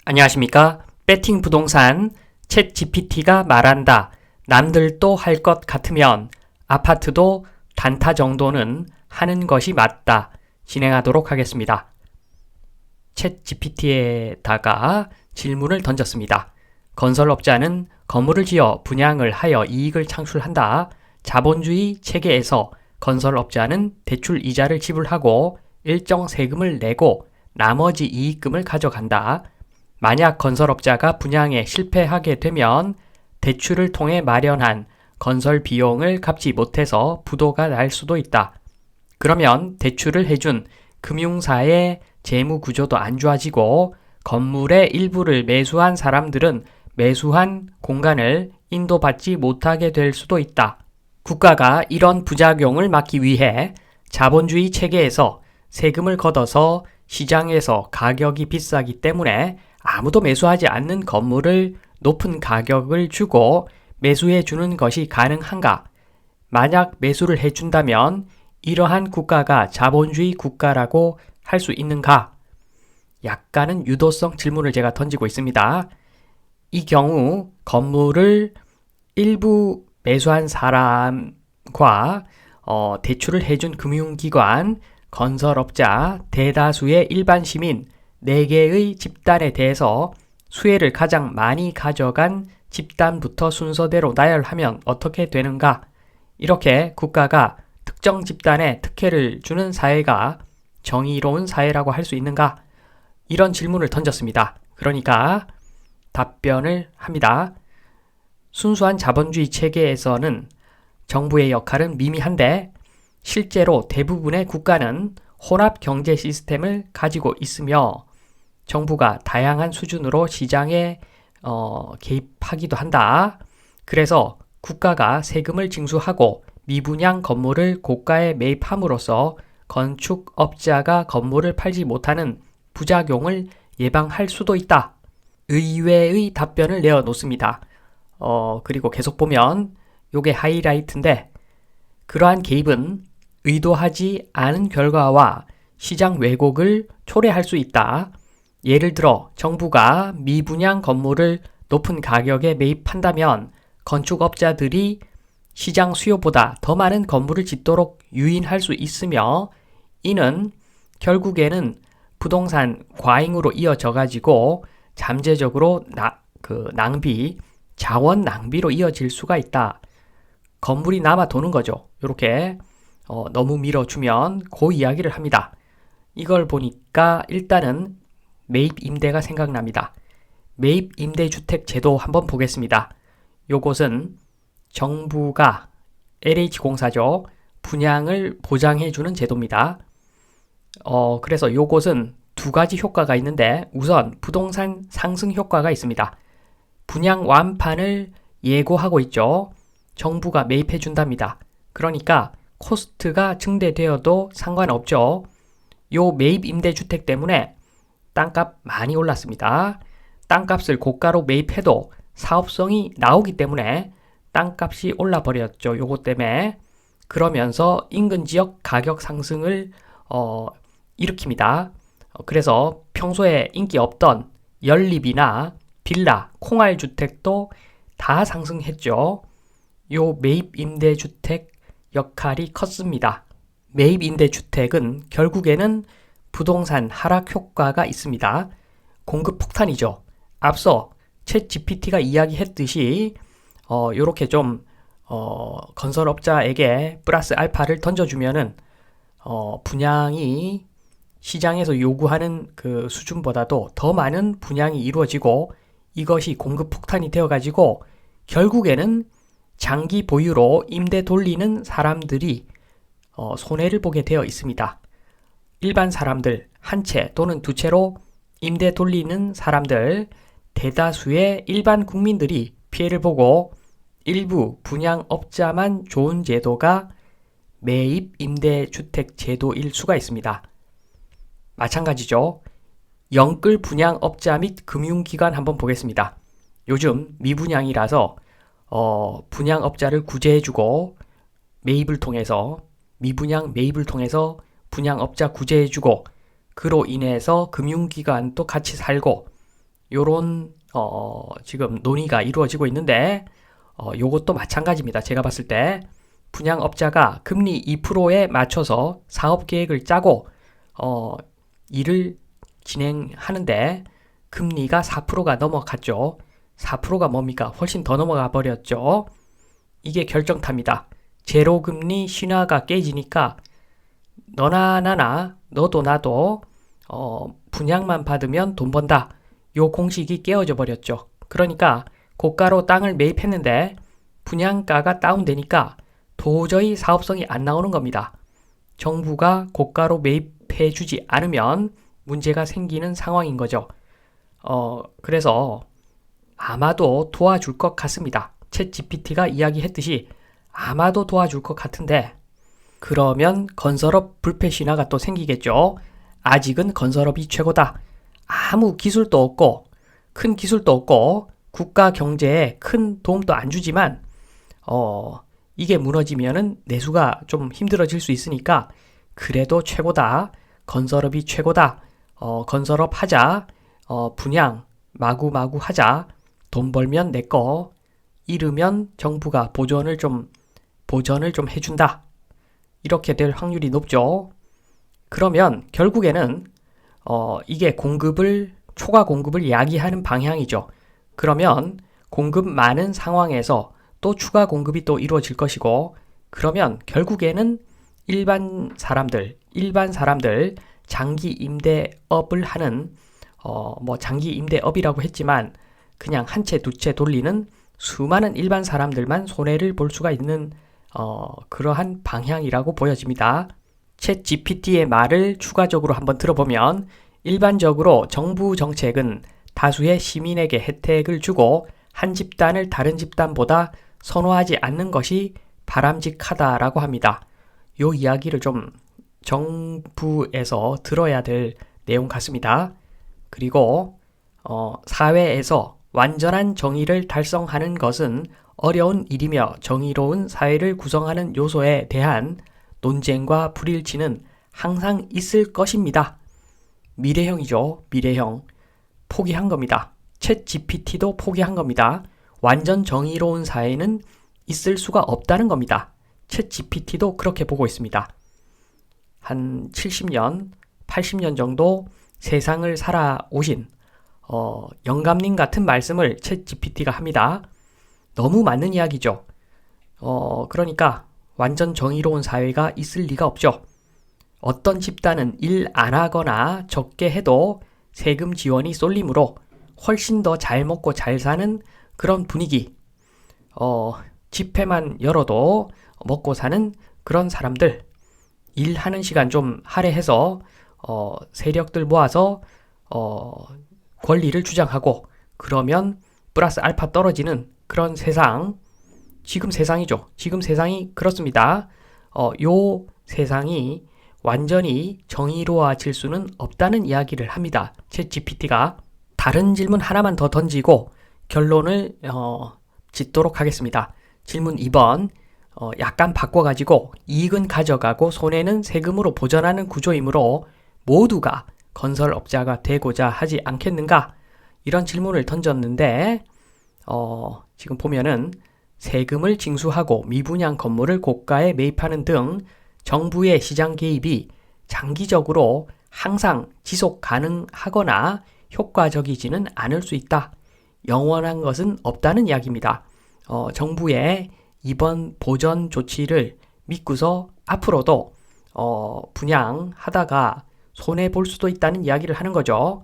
안녕하십니까? 배팅 부동산 챗 GPT가 말한다. 남들도 할 것 같으면 아파트도 단타 정도는 하는 것이 맞다. 진행하도록 하겠습니다. 챗 GPT에다가 질문을 던졌습니다. 건설업자는 건물을 지어 분양을 하여 이익을 창출한다. 자본주의 체계에서 건설업자는 대출 이자를 지불하고 일정 세금을 내고 나머지 이익금을 가져간다. 만약 건설업자가 분양에 실패하게 되면 대출을 통해 마련한 건설 비용을 갚지 못해서 부도가 날 수도 있다. 그러면 대출을 해준 금융사의 재무 구조도 안 좋아지고 건물의 일부를 매수한 사람들은 매수한 공간을 인도받지 못하게 될 수도 있다. 국가가 이런 부작용을 막기 위해 자본주의 체계에서 세금을 걷어서 시장에서 가격이 비싸기 때문에 아무도 매수하지 않는 건물을 높은 가격을 주고 매수해 주는 것이 가능한가? 만약 매수를 해준다면 이러한 국가가 자본주의 국가라고 할 수 있는가? 약간은 유도성 질문을 제가 던지고 있습니다. 이 경우 건물을 일부 매수한 사람과 대출을 해준 금융기관, 건설업자, 대다수의 일반 시민 4개의 집단에 대해서 수혜를 가장 많이 가져간 집단부터 순서대로 나열하면 어떻게 되는가? 이렇게 국가가 특정 집단에 특혜를 주는 사회가 정의로운 사회라고 할 수 있는가? 이런 질문을 던졌습니다. 그러니까 답변을 합니다. 순수한 자본주의 체계에서는 정부의 역할은 미미한데 실제로 대부분의 국가는 혼합 경제 시스템을 가지고 있으며 정부가 다양한 수준으로 시장에 개입하기도 한다. 그래서 국가가 세금을 징수하고 미분양 건물을 고가에 매입함으로써 건축업자가 건물을 팔지 못하는 부작용을 예방할 수도 있다. 의외의 답변을 내어놓습니다. 그리고 계속 보면 요게 하이라이트인데 그러한 개입은 의도하지 않은 결과와 시장 왜곡을 초래할 수 있다. 예를 들어 정부가 미분양 건물을 높은 가격에 매입한다면 건축업자들이 시장 수요보다 더 많은 건물을 짓도록 유인할 수 있으며 이는 결국에는 부동산 과잉으로 이어져 가지고 잠재적으로 낭비, 자원 낭비로 이어질 수가 있다. 건물이 남아 도는 거죠. 이렇게 너무 밀어주면 그 이야기를 합니다. 이걸 보니까 일단은 매입 임대가 생각납니다. 매입 임대주택 제도 한번 보겠습니다. 요것은 정부가 LH공사죠. 분양을 보장해주는 제도입니다. 그래서 요것은 두 가지 효과가 있는데 우선 부동산 상승 효과가 있습니다. 분양 완판을 예고하고 있죠. 정부가 매입해 준답니다. 그러니까 코스트가 증대되어도 상관없죠. 요 매입 임대주택 때문에 땅값 많이 올랐습니다. 땅값을 고가로 매입해도 사업성이 나오기 때문에 땅값이 올라버렸죠. 요것 때문에. 그러면서 인근 지역 가격 상승을 일으킵니다. 그래서 평소에 인기 없던 연립이나 빌라, 콩알주택도 다 상승했죠. 요 매입 임대주택 역할이 컸습니다. 매입 임대주택은 결국에는 부동산 하락 효과가 있습니다. 공급 폭탄이죠. 앞서 챗 GPT가 이야기했듯이 요렇게 좀 건설업자에게 플러스 알파를 던져주면은 분양이 시장에서 요구하는 그 수준보다도 더 많은 분양이 이루어지고 이것이 공급 폭탄이 되어가지고 결국에는 장기 보유로 임대 돌리는 사람들이 손해를 보게 되어 있습니다. 일반 사람들 한 채 또는 두 채로 임대 돌리는 사람들 대다수의 일반 국민들이 피해를 보고 일부 분양업자만 좋은 제도가 매입 임대주택 제도일 수가 있습니다. 마찬가지죠. 영끌 분양업자 및 금융기관 한번 보겠습니다. 요즘 미분양이라서 분양업자를 구제해주고 매입을 통해서 미분양 매입을 통해서 분양업자 구제해주고 그로 인해서 금융기관도 같이 살고 요런 지금 논의가 이루어지고 있는데 요것도 마찬가지입니다. 제가 봤을 때 분양업자가 금리 2%에 맞춰서 사업 계획을 짜고 일을 진행하는데 금리가 4%가 넘어갔죠. 4%가 뭡니까? 훨씬 더 넘어가 버렸죠. 이게 결정타입니다. 제로금리 신화가 깨지니까 너나 나나 너도 나도 분양만 받으면 돈 번다. 요 공식이 깨어져 버렸죠. 그러니까 고가로 땅을 매입했는데 분양가가 다운되니까 도저히 사업성이 안 나오는 겁니다. 정부가 고가로 매입해 주지 않으면 문제가 생기는 상황인 거죠. 그래서 아마도 도와줄 것 같습니다. 챗 GPT가 이야기했듯이 아마도 도와줄 것 같은데 그러면 건설업 불패 신화가 또 생기겠죠. 아직은 건설업이 최고다. 아무 기술도 없고 큰 기술도 없고 국가 경제에 큰 도움도 안 주지만 이게 무너지면은 내수가 좀 힘들어질 수 있으니까 그래도 최고다. 건설업이 최고다. 건설업 하자. 분양 마구마구 하자. 돈 벌면 내 거. 이르면 정부가 보전을 좀 해준다. 이렇게 될 확률이 높죠. 그러면 결국에는 이게 초과 공급을 야기하는 방향이죠. 그러면 공급 많은 상황에서 또 추가 공급이 또 이루어질 것이고 그러면 결국에는 일반 사람들 장기 임대업을 하는 장기 임대업이라고 했지만 그냥 한 채 두 채 돌리는 수많은 일반 사람들만 손해를 볼 수가 있는 그러한 방향이라고 보여집니다. 챗 GPT의 말을 추가적으로 한번 들어보면 일반적으로 정부 정책은 다수의 시민에게 혜택을 주고 한 집단을 다른 집단보다 선호하지 않는 것이 바람직하다라고 합니다. 요 이야기를 좀 정부에서 들어야 될 내용 같습니다. 그리고 사회에서 완전한 정의를 달성하는 것은 어려운 일이며 정의로운 사회를 구성하는 요소에 대한 논쟁과 불일치는 항상 있을 것입니다. 미래형이죠. 미래형. 포기한 겁니다. 챗 GPT도 포기한 겁니다. 완전 정의로운 사회는 있을 수가 없다는 겁니다. 챗 GPT도 그렇게 보고 있습니다. 한 70년, 80년 정도 세상을 살아오신 영감님 같은 말씀을 챗 GPT가 합니다. 너무 맞는 이야기죠. 그러니까 완전 정의로운 사회가 있을 리가 없죠. 어떤 집단은 일 안 하거나 적게 해도 세금 지원이 쏠리므로 훨씬 더 잘 먹고 잘 사는 그런 분위기. 집회만 열어도 먹고 사는 그런 사람들. 일하는 시간 좀 할애해서 세력들 모아서 권리를 주장하고 그러면 플러스 알파 떨어지는 그런 세상. 지금 세상이죠. 지금 세상이 그렇습니다. 요 세상이 완전히 정의로워질 수는 없다는 이야기를 합니다. 챗 GPT가. 다른 질문 하나만 더 던지고 결론을 짓도록 하겠습니다. 질문 2번. 약간 바꿔가지고 이익은 가져가고 손해는 세금으로 보전하는 구조이므로 모두가 건설업자가 되고자 하지 않겠는가? 이런 질문을 던졌는데 지금 보면은 세금을 징수하고 미분양 건물을 고가에 매입하는 등 정부의 시장 개입이 장기적으로 항상 지속 가능하거나 효과적이지는 않을 수 있다. 영원한 것은 없다는 이야기입니다. 정부의 이번 보전 조치를 믿고서 앞으로도 분양하다가 손해볼 수도 있다는 이야기를 하는 거죠.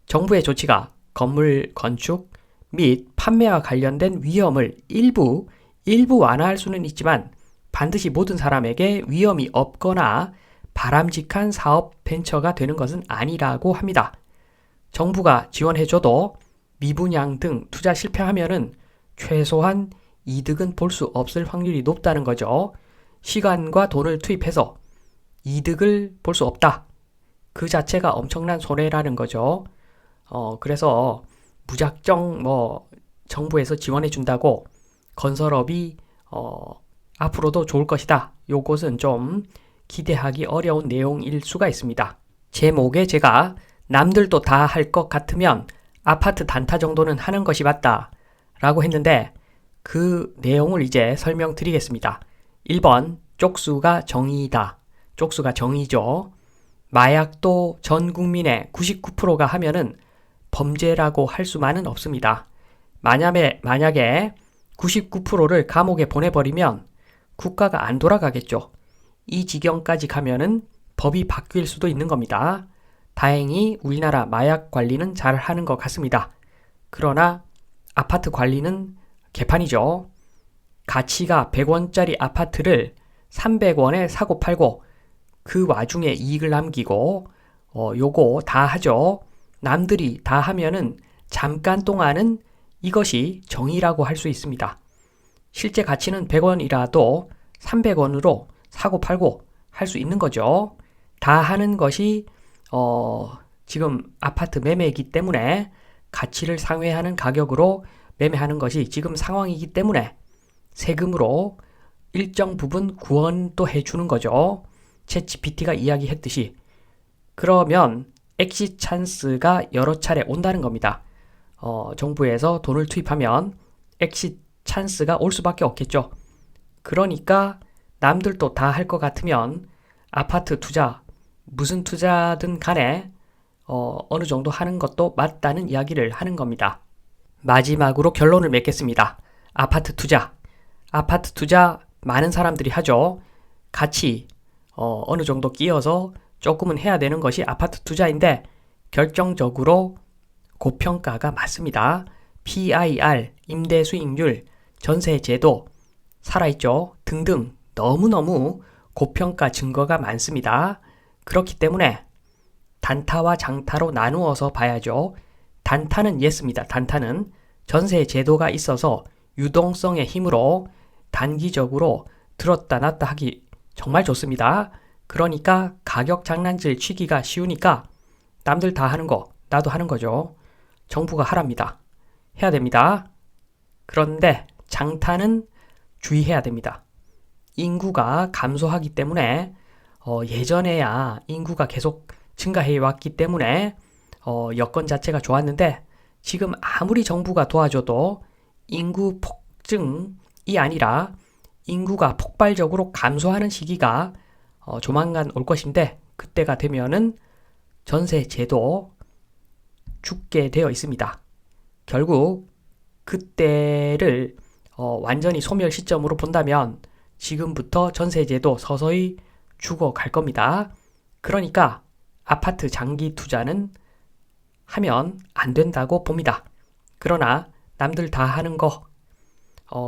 정부의 조치가 건물 건축 및 판매와 관련된 위험을 일부 완화할 수는 있지만 반드시 모든 사람에게 위험이 없거나 바람직한 사업 벤처가 되는 것은 아니라고 합니다. 정부가 지원해줘도 미분양 등 투자 실패하면은 최소한 이득은 볼 수 없을 확률이 높다는 거죠. 시간과 돈을 투입해서 이득을 볼 수 없다. 그 자체가 엄청난 손해라는 거죠. 그래서 무작정 정부에서 지원해 준다고 건설업이 앞으로도 좋을 것이다. 요것은 좀 기대하기 어려운 내용일 수가 있습니다. 제목에 제가 남들도 다 할 것 같으면 아파트 단타 정도는 하는 것이 맞다 라고 했는데 그 내용을 이제 설명드리겠습니다. 1번 쪽수가 정의이다. 쪽수가 정의죠. 마약도 전 국민의 99%가 하면은 범죄라고 할 수만은 없습니다. 만약에 99%를 감옥에 보내버리면 국가가 안 돌아가겠죠. 이 지경까지 가면은 법이 바뀔 수도 있는 겁니다. 다행히 우리나라 마약 관리는 잘 하는 것 같습니다. 그러나 아파트 관리는 개판이죠. 가치가 100원짜리 아파트를 300원에 사고 팔고 그 와중에 이익을 남기고 요거 다 하죠. 남들이 다 하면은 잠깐 동안은 이것이 정의라고 할 수 있습니다. 실제 가치는 100원이라도 300원으로 사고 팔고 할 수 있는 거죠. 다 하는 것이 지금 아파트 매매이기 때문에 가치를 상회하는 가격으로 매매하는 것이 지금 상황이기 때문에 세금으로 일정 부분 구원도 해주는 거죠. 챗GPT가 이야기했듯이. 그러면 엑시 찬스가 여러 차례 온다는 겁니다. 정부에서 돈을 투입하면 엑시 찬스가 올 수밖에 없겠죠. 그러니까 남들도 다 할 것 같으면 아파트 투자, 무슨 투자든 간에 어느 정도 하는 것도 맞다는 이야기를 하는 겁니다. 마지막으로 결론을 맺겠습니다. 아파트 투자 많은 사람들이 하죠. 같이 어느 정도 끼어서 조금은 해야 되는 것이 아파트 투자인데 결정적으로 고평가가 맞습니다. PIR, 임대 수익률, 전세 제도, 살아있죠. 등등 너무너무 고평가 증거가 많습니다. 그렇기 때문에 단타와 장타로 나누어서 봐야죠. 단타는 예스입니다. 단타는 전세 제도가 있어서 유동성의 힘으로 단기적으로 들었다 놨다 하기 정말 좋습니다. 그러니까 가격 장난질 치기가 쉬우니까 남들 다 하는 거 나도 하는 거죠. 정부가 하랍니다. 해야 됩니다. 그런데 장타는 주의해야 됩니다. 인구가 감소하기 때문에 예전에야 인구가 계속 증가해 왔기 때문에 여건 자체가 좋았는데 지금 아무리 정부가 도와줘도 인구 폭증이 아니라 인구가 폭발적으로 감소하는 시기가 조만간 올 것인데 그때가 되면은 전세 제도 죽게 되어 있습니다. 결국 그때를 완전히 소멸 시점으로 본다면 지금부터 전세 제도 서서히 죽어갈 겁니다. 그러니까 아파트 장기 투자는 하면 안 된다고 봅니다. 그러나 남들 다 하는 거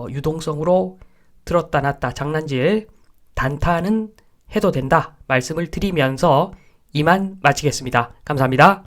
유동성으로 들었다 놨다 장난질 단타는 해도 된다 말씀을 드리면서 이만 마치겠습니다. 감사합니다.